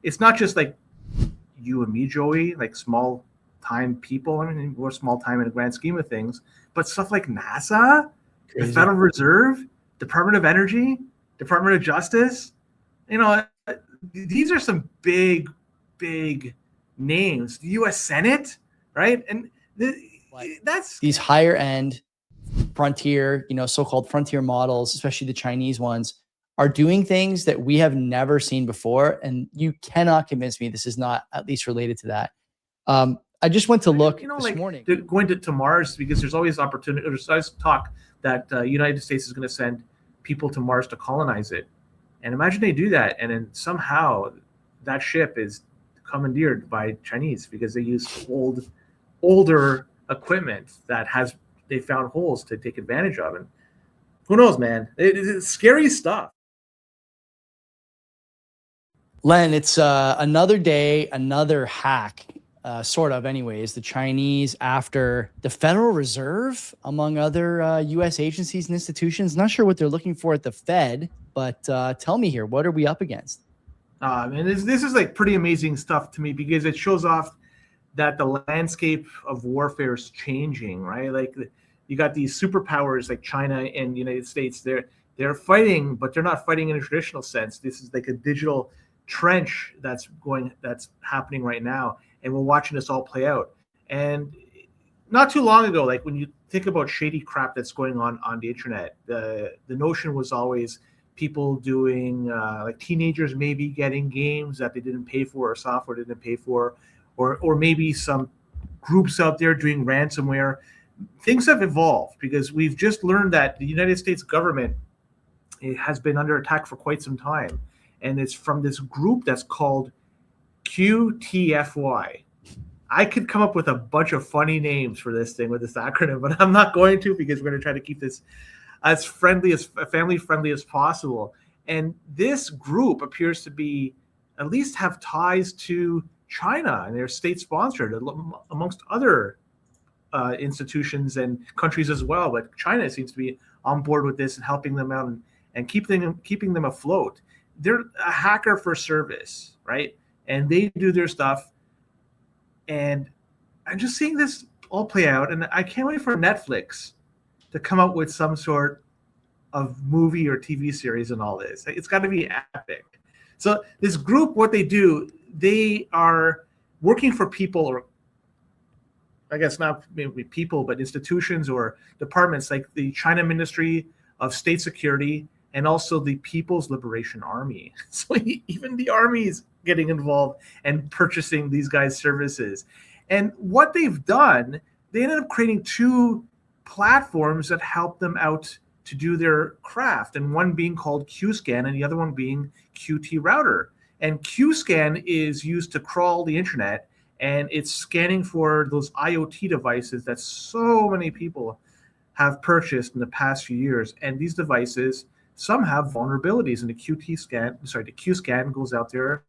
It's not just like you and me, Joey, like small time people. I mean, we're small time in the grand scheme of things, but stuff like NASA, the Federal Reserve, Department of Energy, Department of Justice, these are some big names. The U.S. Senate, right? And that's these higher end frontier, so-called frontier models, especially the Chinese ones, are doing things that we have never seen before. And you cannot convince me this is not at least related to that. I just went to look this morning. Going to Mars, because there's always opportunity. There's always talk that United States is going to send people to Mars to colonize it. And imagine they do that, and then somehow that ship is commandeered by Chinese because they use older equipment that they found holes to take advantage of. And who knows, man? It's scary stuff. Len, it's another day, another hack, sort of anyways. The Chinese after the Federal Reserve, among other U.S. agencies and institutions. Not sure what they're looking for at the Fed, but tell me here, what are we up against? And this is like pretty amazing stuff to me, because it shows off that the landscape of warfare is changing, right? Like you got these superpowers like China and the United States. They're fighting, but they're not fighting in a traditional sense. This is like a digital trench that's happening right now, and we're watching this all play out. And not too long ago, like when you think about shady crap that's going on the internet, the notion was always people doing like teenagers maybe getting games that they didn't pay for, or software they didn't pay for, or maybe some groups out there doing ransomware. Things have evolved because we've just learned that the United States government has been under attack for quite some time. And it's from this group that's called QTFY. I could come up with a bunch of funny names for this thing with this acronym, but I'm not going to, because we're going to try to keep this as family friendly as possible. And this group appears to be, at least have ties to China, and they're state sponsored amongst other institutions and countries as well. But China seems to be on board with this and helping them out and keeping them afloat. They're a hacker for service, right? And they do their stuff. And I'm just seeing this all play out, and I can't wait for Netflix to come up with some sort of movie or TV series and all this. It's got to be epic. So this group, what they do, they are working for people, or I guess not maybe people, but institutions or departments like the China Ministry of State Security and also the People's Liberation Army. So even the army is getting involved and purchasing these guys' services. And what they've done, they ended up creating two platforms that help them out to do their craft, and one being called QScan and the other one being QTRouter. And QScan is used to crawl the internet, and it's scanning for those IoT devices that so many people have purchased in the past few years. And these devices, some have vulnerabilities, and the QScan goes out there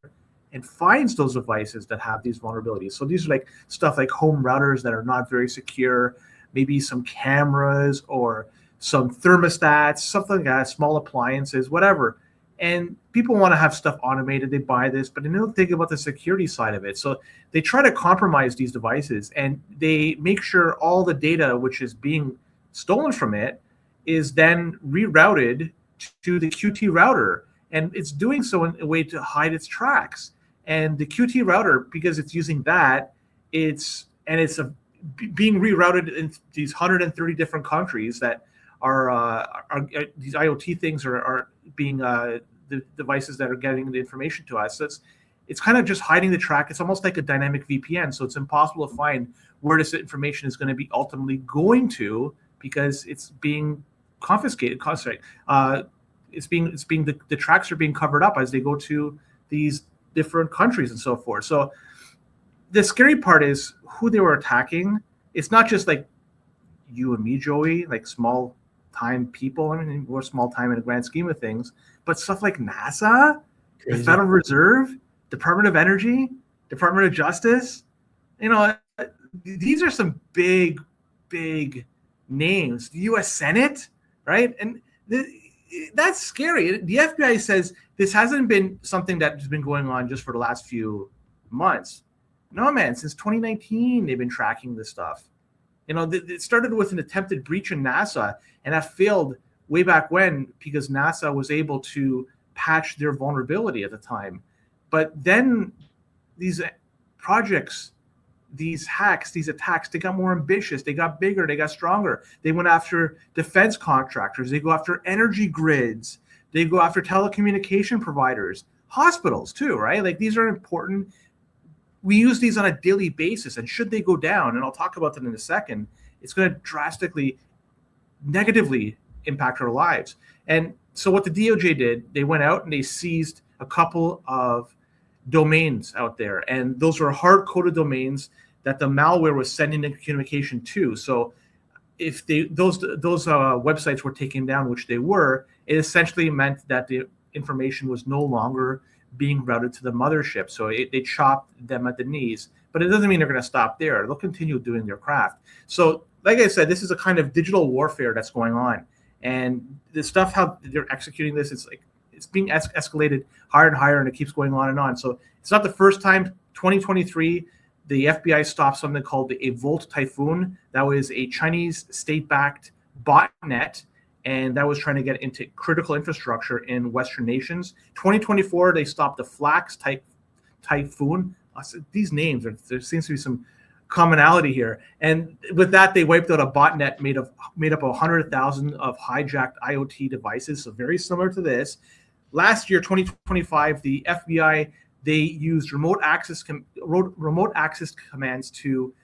and finds those devices that have these vulnerabilities. So these are like stuff like home routers that are not very secure, maybe some cameras or some thermostats, something like that, small appliances, whatever. And people want to have stuff automated. They buy this, but they don't think about the security side of it. So they try to compromise these devices, and they make sure all the data which is being stolen from it is then rerouted to the QTRouter. And it's doing so in a way to hide its tracks. And the QTRouter, because it's using that, it's being rerouted in these 130 different countries that are these IoT things are being the devices that are getting the information to us. So it's kind of just hiding the track. It's almost like a dynamic VPN. So it's impossible to find where this information is going to be ultimately going to, because it's being confiscated. The tracks are being covered up as they go to these different countries and so forth. So the scary part is who they were attacking. It's not just like you and me, Joey, like small time people. I mean, we're small time in the grand scheme of things, but stuff like NASA, the Federal Reserve, Department of Energy, Department of Justice, these are some big names. The U.S. Senate, right? And that's scary. The FBI says this hasn't been something that's been going on just for the last few months. No, man, since 2019, they've been tracking this stuff. It started with an attempted breach in NASA, and that failed way back when because NASA was able to patch their vulnerability at the time. But then these projects, these hacks, these attacks, they got more ambitious, they got bigger, they got stronger. They went after defense contractors, they go after energy grids, they go after telecommunication providers, hospitals too, right? Like these are important. We use these on a daily basis, and should they go down, and I'll talk about that in a second, it's going to drastically negatively impact our lives. And so what the DOJ did, they went out and they seized a couple of domains out there, and those were hard-coded domains that the malware was sending the communication to. So if those websites were taken down, which they were, it essentially meant that the information was no longer being routed to the mothership. So they chopped them at the knees, but it doesn't mean they're going to stop there. They'll continue doing their craft. So like I said, this is a kind of digital warfare that's going on. And the stuff, how they're executing this, it's being escalated higher and higher, and it keeps going on and on. So it's not the first time. 2023, the FBI stopped something called a Volt Typhoon. That was a Chinese state-backed botnet, and that was trying to get into critical infrastructure in Western nations. 2024, they stopped the Flax Typhoon. These names, there seems to be some commonality here. And with that, they wiped out a botnet made up of 100,000 of hijacked IoT devices, so very similar to this. Last year, 2025, the FBI, they used remote access commands to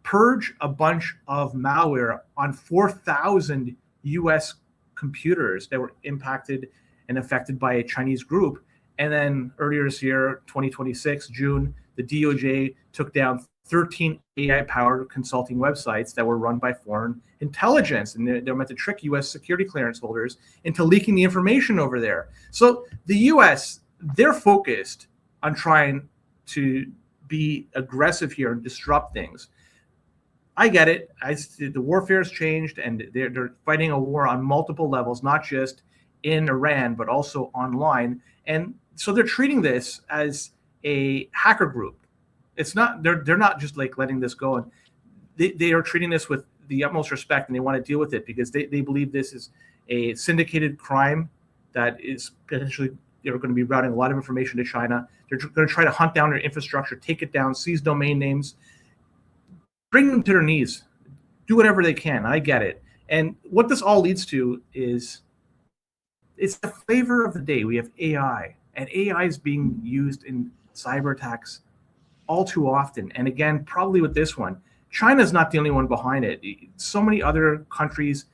purge a bunch of malware on 4,000 U.S. computers that were impacted and affected by a Chinese group. And then earlier this year, 2026, June, the DOJ took down 13 AI-powered consulting websites that were run by foreign intelligence, and they're meant to trick U.S. security clearance holders into leaking the information over there. So the U.S., they're focused on trying to be aggressive here and disrupt things. I get it. The warfare has changed, and they're fighting a war on multiple levels, not just in Iran, but also online. And so they're treating this as a hacker group. It's not, they're not just like letting this go. And they are treating this with the utmost respect, and they want to deal with it because they believe this is a syndicated crime that is potentially, they're going to be routing a lot of information to China. They're going to try to hunt down their infrastructure, take it down, seize domain names, bring them to their knees, do whatever they can. I get it. And what this all leads to is, it's the flavor of the day. We have AI, and AI is being used in cyber attacks all too often. And again, probably with this one, China's not the only one behind it. So many other countries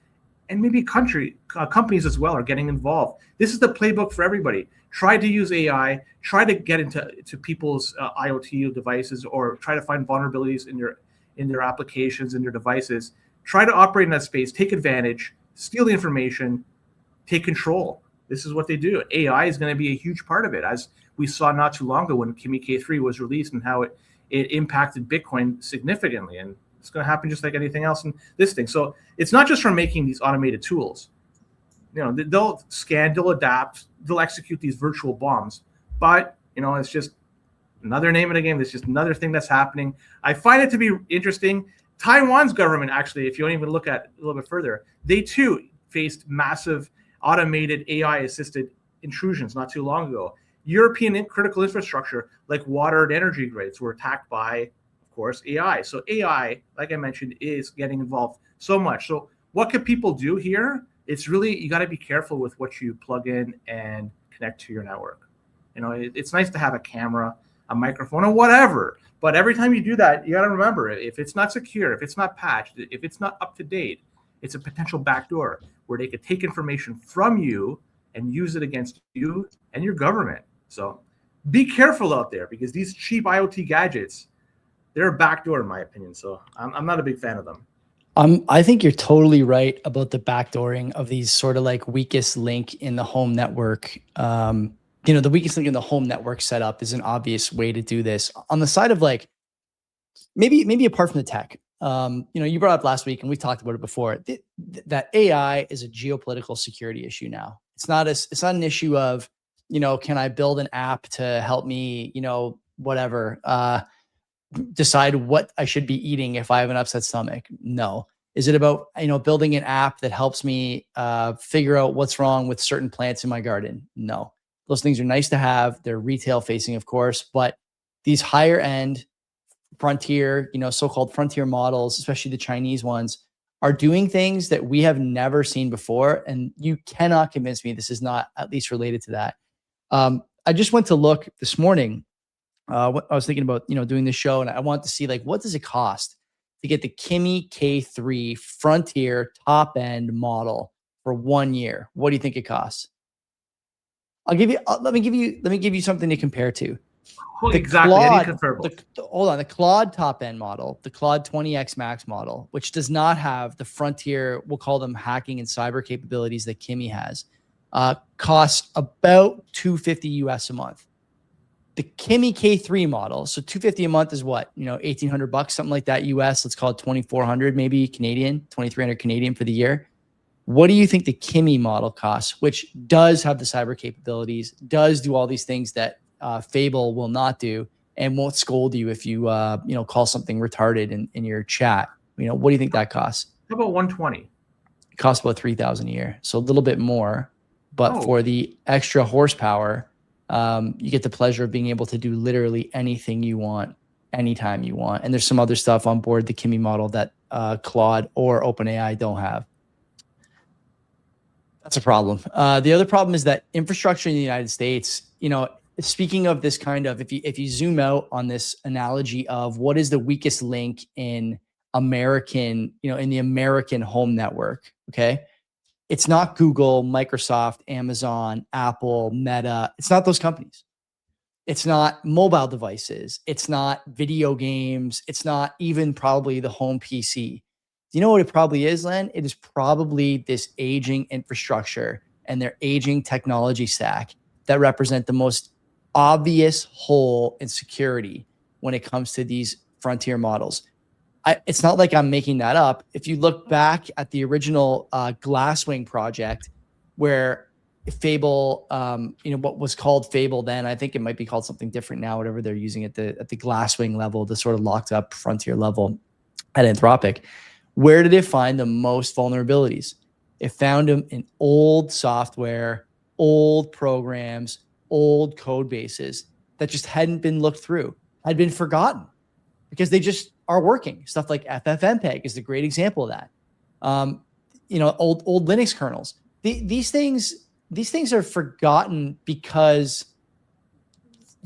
and maybe companies as well are getting involved. This is the playbook for everybody. Try to use AI, try to get into people's IoT devices, or try to find vulnerabilities in their applications and their devices. Try to operate in that space, take advantage, steal the information, take control. This is what they do. AI is going to be a huge part of it, as we saw not too long ago when Kimi K3 was released and how it impacted Bitcoin significantly. And it's going to happen just like anything else in this thing. So it's not just from making these automated tools. They'll scan, they'll adapt, they'll execute these virtual bombs. But, it's just another name of the game. It's just another thing that's happening. I find it to be interesting. Taiwan's government, actually, if you don't even look at a little bit further, they too faced massive automated AI-assisted intrusions not too long ago. European critical infrastructure like water and energy grids were attacked by, of course, AI. So AI, like I mentioned, is getting involved so much. So what can people do here? It's really, you got to be careful with what you plug in and connect to your network. It's nice to have a camera, a microphone, or whatever. But every time you do that, you got to remember, if it's not secure, if it's not patched, if it's not up to date, it's a potential backdoor where they could take information from you and use it against you and your government. So be careful out there, because these cheap IoT gadgets, they're a backdoor in my opinion. So I'm not a big fan of them. I think you're totally right about the backdooring of these sort of like weakest link in the home network. The weakest link in the home network setup is an obvious way to do this. On the side of like, maybe apart from the tech, you brought up last week, and we talked about it before, that AI is a geopolitical security issue now. It's not an issue of, can I build an app to help me, whatever, decide what I should be eating if I have an upset stomach? No. Is it about, building an app that helps me figure out what's wrong with certain plants in my garden? No. Those things are nice to have. They're retail facing, of course, but these higher end frontier, so-called frontier models, especially the Chinese ones, are doing things that we have never seen before. And you cannot convince me this is not at least related to that. I just went to look this morning. I was thinking about, doing this show, and I want to see, like, what does it cost to get the Kimi K3 frontier top end model for 1 year? What do you think it costs? Let me give you something to compare to. Exactly. I need the Claude top end model, the Claude 20X Max model, which does not have the frontier, we'll call them hacking and cyber capabilities that Kimi has, costs about $250 US a month. The Kimi K3 model, so $250 a month is what, $1,800, something like that US. Let's call it 2,400 maybe Canadian, 2,300 Canadian for the year. What do you think the Kimi model costs, which does have the cyber capabilities, does do all these things that Fable will not do, and won't scold you if you call something retarded in your chat? What do you think that costs? How about 120? It costs about $3,000 a year, so a little bit more. But for the extra horsepower, you get the pleasure of being able to do literally anything you want, anytime you want. And there's some other stuff on board the Kimi model that Claude or OpenAI don't have. That's a problem. The other problem is that infrastructure in the United States, speaking of this kind of, if you zoom out on this analogy of what is the weakest link in American, in the American home network, okay? It's not Google, Microsoft, Amazon, Apple, Meta. It's not those companies. It's not mobile devices. It's not video games. It's not even probably the home PC. Do you know what it probably is, Len? It is probably this aging infrastructure and their aging technology stack that represent the most obvious hole in security when it comes to these frontier models. It's not like I'm making that up. If you look back at the original Glasswing project, where Fable, what was called Fable then, I think it might be called something different now, whatever they're using at the Glasswing level, the sort of locked up frontier level at Anthropic. Where did it find the most vulnerabilities? It found them in old software, old programs, old code bases that just hadn't been looked through, had been forgotten because they just are working. Stuff like FFmpeg is a great example of that. Old Linux kernels. These things are forgotten because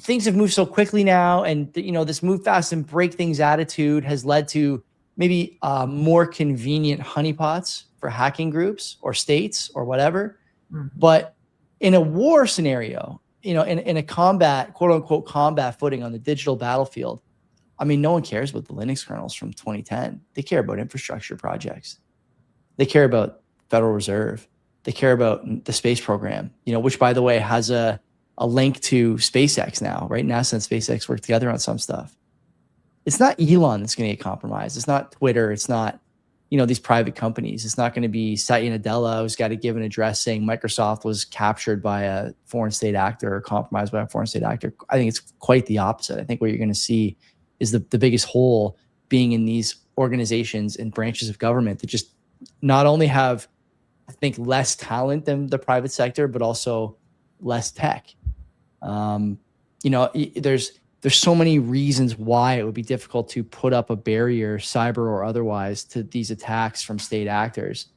things have moved so quickly now, and this move fast and break things attitude has led to maybe more convenient honeypots for hacking groups or states or whatever. Mm-hmm. But in a war scenario, in a combat, quote unquote, combat footing on the digital battlefield, I mean, no one cares about the Linux kernels from 2010. They care about infrastructure projects. They care about Federal Reserve. They care about the space program, which, by the way, has a link to SpaceX now, right? NASA and SpaceX work together on some stuff. It's not Elon that's going to get compromised. It's not Twitter. It's not, these private companies. It's not going to be Satya Nadella who's got to give an address saying Microsoft was captured by a foreign state actor or compromised by a foreign state actor. I think it's quite the opposite. I think what you're going to see is the biggest hole being in these organizations and branches of government that just not only have, I think, less talent than the private sector, but also less tech. There's so many reasons why it would be difficult to put up a barrier, cyber or otherwise, to these attacks from state actors.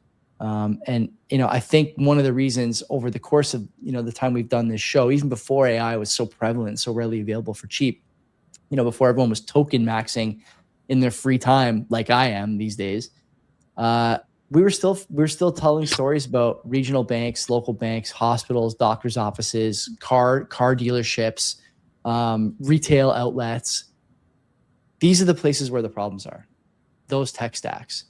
I think one of the reasons over the course of, the time we've done this show, even before AI was so prevalent, so readily available for cheap, before everyone was token maxing in their free time, like I am these days, we were still telling stories about regional banks, local banks, hospitals, doctors' offices, car dealerships, retail outlets. These are the places where the problems are, those tech stacks,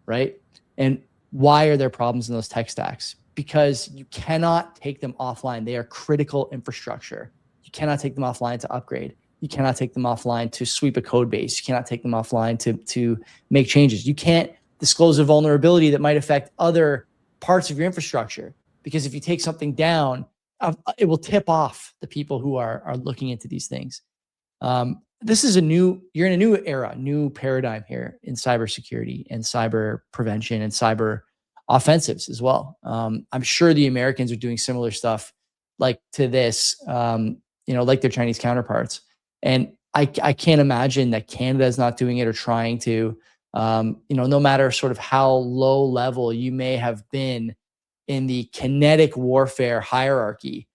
right? And why are there problems in those tech stacks? Because you cannot take them offline. They are critical infrastructure. You cannot take them offline to upgrade. You cannot take them offline to sweep a code base. You cannot take them offline to make changes. You can't disclose a vulnerability that might affect other parts of your infrastructure because if you take something down, it will tip off the people who are looking into these things. This is you're in a new era, new paradigm here in cybersecurity and cyber prevention and cyber offensives as well. I'm sure the Americans are doing similar stuff like to this, like their Chinese counterparts. And I can't imagine that Canada is not doing it or trying to, no matter sort of how low level you may have been in the kinetic warfare hierarchy,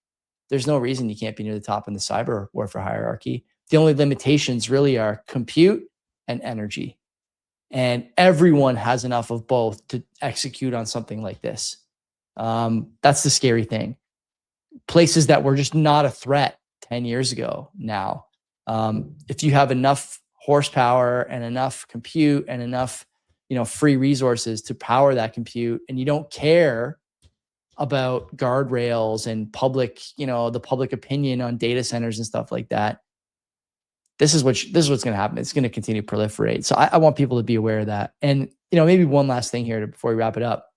there's no reason you can't be near the top in the cyber warfare hierarchy. The only limitations really are compute and energy. And everyone has enough of both to execute on something like this. That's the scary thing. Places that were just not a threat 10 years ago now. If you have enough horsepower and enough compute and enough, free resources to power that compute, and you don't care about guardrails and the public opinion on data centers and stuff like that, this is what's going to happen. It's going to continue to proliferate. So I want people to be aware of that. And, maybe one last thing here before we wrap it up.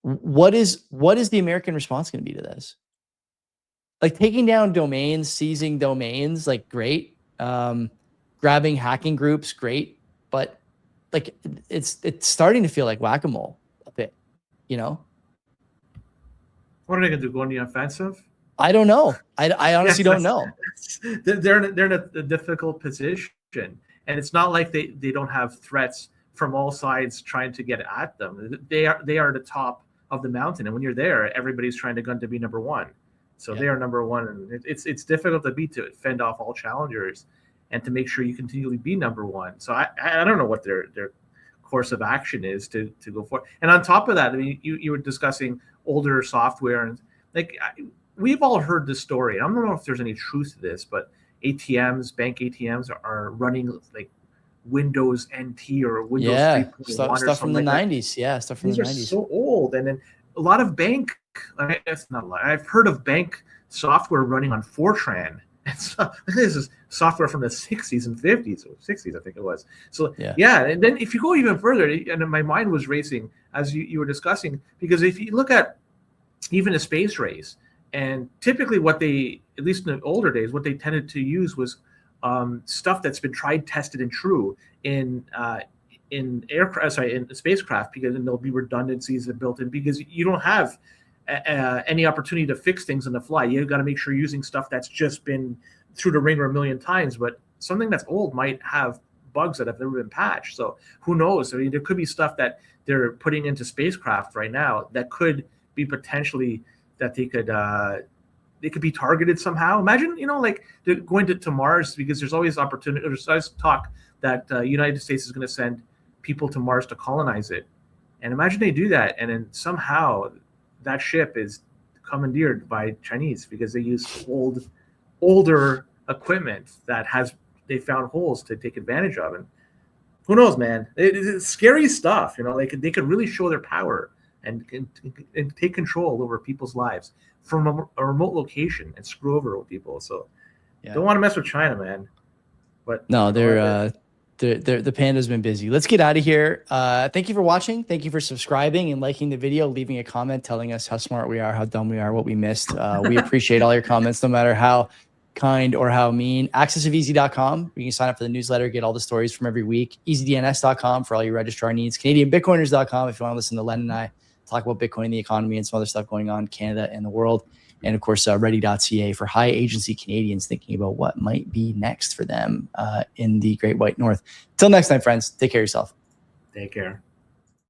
What is the American response going to be to this? Like taking down domains, seizing domains, like great. Grabbing hacking groups, great. But like it's starting to feel like whack-a-mole a bit, What are they going to do? Go on the offensive? I don't know. I honestly don't know. They're in a difficult position, and it's not like they don't have threats from all sides trying to get at them. They are the top of the mountain, and when you're there, everybody's trying to be number one. So they are number one, and it's difficult to fend off all challengers, and to make sure you continually be number one. So I don't know what their course of action is to go for. And on top of that, I mean, you were discussing older software, and we've all heard this story. I don't know if there's any truth to this, but bank ATMs are running like Windows NT or Windows 3.1 stuff from the 90s. Yeah, stuff from the 90s. These are so old. And then a lot of it's not a lot. I've heard of bank software running on Fortran. This is software from the 60s and 50s, or 60s, I think it was. So, yeah. And then if you go even further, and my mind was racing as you were discussing, because if you look at even a space race, and typically what they, at least in the older days, what they tended to use was stuff that's been tried, tested, and true in spacecraft, because then there'll be redundancies that built in, because you don't have any opportunity to fix things on the fly. You've got to make sure you're using stuff that's just been through the ringer a million times, but something that's old might have bugs that have never been patched. So who knows? I mean, there could be stuff that they're putting into spacecraft right now that could be potentially that they could be targeted somehow. Imagine, like they're going to Mars, because there's always opportunity. There's always talk that United States is going to send people to Mars to colonize it. And imagine they do that, and then somehow that ship is commandeered by Chinese because they use older equipment that they found holes to take advantage of. And who knows, man? It's scary stuff. Like they could really show their power and take control over people's lives from a remote location and screw over people. So don't want to mess with China, man. But no, the panda's been busy. Let's get out of here. Thank you for watching. Thank you for subscribing and liking the video, leaving a comment, telling us how smart we are, how dumb we are, what we missed. We appreciate all your comments, no matter how kind or how mean. accessofeasy.com. You can sign up for the newsletter, get all the stories from every week. easydns.com for all your registrar needs. CanadianBitcoiners.com if you want to listen to Len and I talk about Bitcoin, the economy, and some other stuff going on in Canada and the world. And of course, ready.ca for high agency Canadians thinking about what might be next for them in the Great White North. Till next time, friends, take care of yourself. Take care.